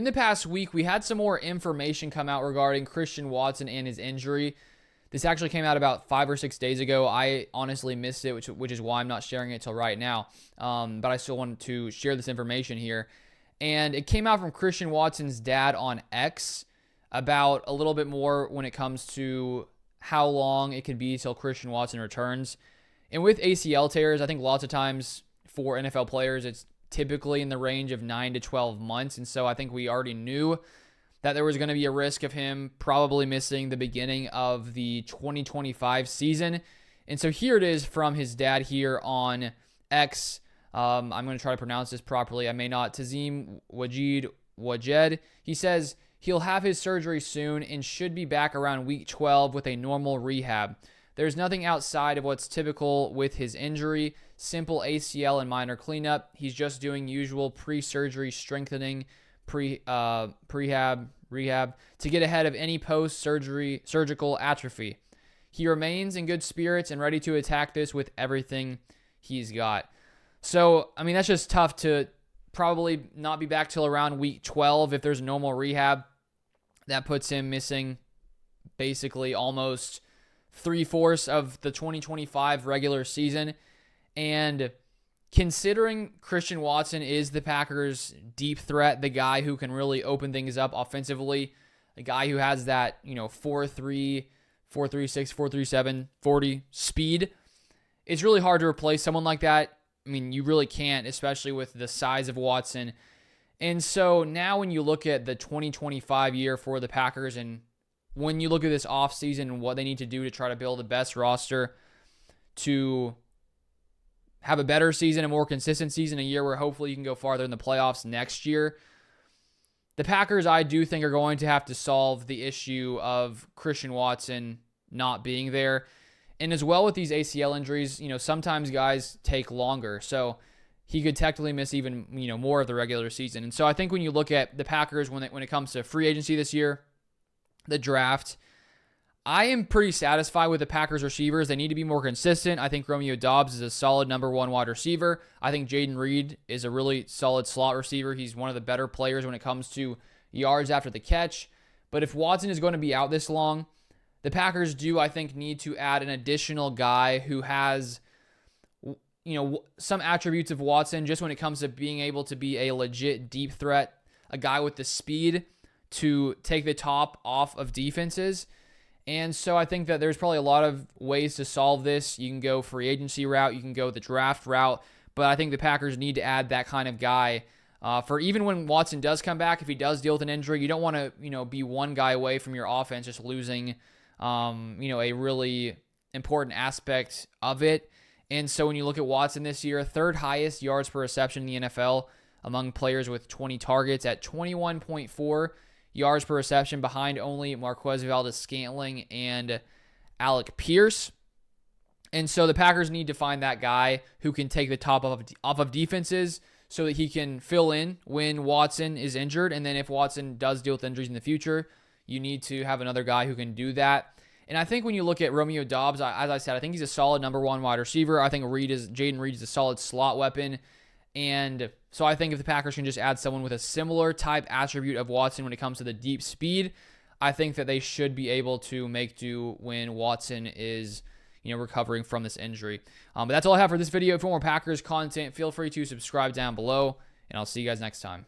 In the past week, we had some more information come out regarding Christian Watson and his injury. This actually came out about 5 or 6 days ago. I honestly missed it, which is why I'm not sharing it till right now. But I still wanted to share this information here. And it came out from Christian Watson's dad on X about a little bit more when it comes to how long it could be till Christian Watson returns. And with ACL tears, I think lots of times for NFL players, it's typically in the range of 9 to 12 months. And so I think we already knew that there was going to be a risk of him probably missing the beginning of the 2025 season. And so here it is from his dad here on X. I'm going to try to pronounce this properly. I may not. Tazim Wajed. He says he'll have his surgery soon and should be back around week 12 with a normal rehab. There's nothing outside of what's typical with his injury. Simple ACL and minor cleanup. He's just doing usual pre-surgery strengthening, rehab to get ahead of any post-surgery surgical atrophy. He remains in good spirits and ready to attack this with everything he's got. So, I mean, that's just tough to probably not be back till around week 12 if there's normal rehab. That puts him missing basically almost 3/4 of the 2025 regular season. And considering Christian Watson is the Packers' deep threat, the guy who can really open things up offensively, a guy who has that, 4.3, 4.36, 4.37, 40 speed, it's really hard to replace someone like that. I mean, you really can't, especially with the size of Watson. And so now when you look at the 2025 year for the Packers, and when you look at this offseason and what they need to do to try to build the best roster to have a better season, a more consistent season, a year where hopefully you can go farther in the playoffs next year, the Packers, I do think, are going to have to solve the issue of Christian Watson not being there. And as well with these ACL injuries, sometimes guys take longer. So he could technically miss even, more of the regular season. And so I think when you look at the Packers, when it comes to free agency this year, the draft, I am pretty satisfied with the Packers receivers. They need to be more consistent. I think Romeo Doubs is a solid number one wide receiver. I think Jaden Reed is a really solid slot receiver. He's one of the better players when it comes to yards after the catch. But if Watson is going to be out this long, the Packers do, I think, need to add an additional guy who has, some attributes of Watson just when it comes to being able to be a legit deep threat, a guy with the speed to take the top off of defenses. And so I think that there's probably a lot of ways to solve this. You can go free agency route, you can go the draft route, but I think the Packers need to add that kind of guy for even when Watson does come back. If he does deal with an injury, you don't want to, be one guy away from your offense just losing, a really important aspect of it. And so when you look at Watson this year, third highest yards per reception in the NFL among players with 20 targets at 21.4 yards per reception, behind only Marquez Valdes-Scantling and Alec Pierce. And so the Packers need to find that guy who can take the top off of defenses so that he can fill in when Watson is injured. And then if Watson does deal with injuries in the future, you need to have another guy who can do that. And I think when you look at Romeo Doubs, as I said, I think he's a solid number one wide receiver. I think Jaden Reed is a solid slot weapon. And so I think if the Packers can just add someone with a similar type attribute of Watson when it comes to the deep speed, I think that they should be able to make do when Watson is, recovering from this injury. But that's all I have for this video. For more Packers content, feel free to subscribe down below, and I'll see you guys next time.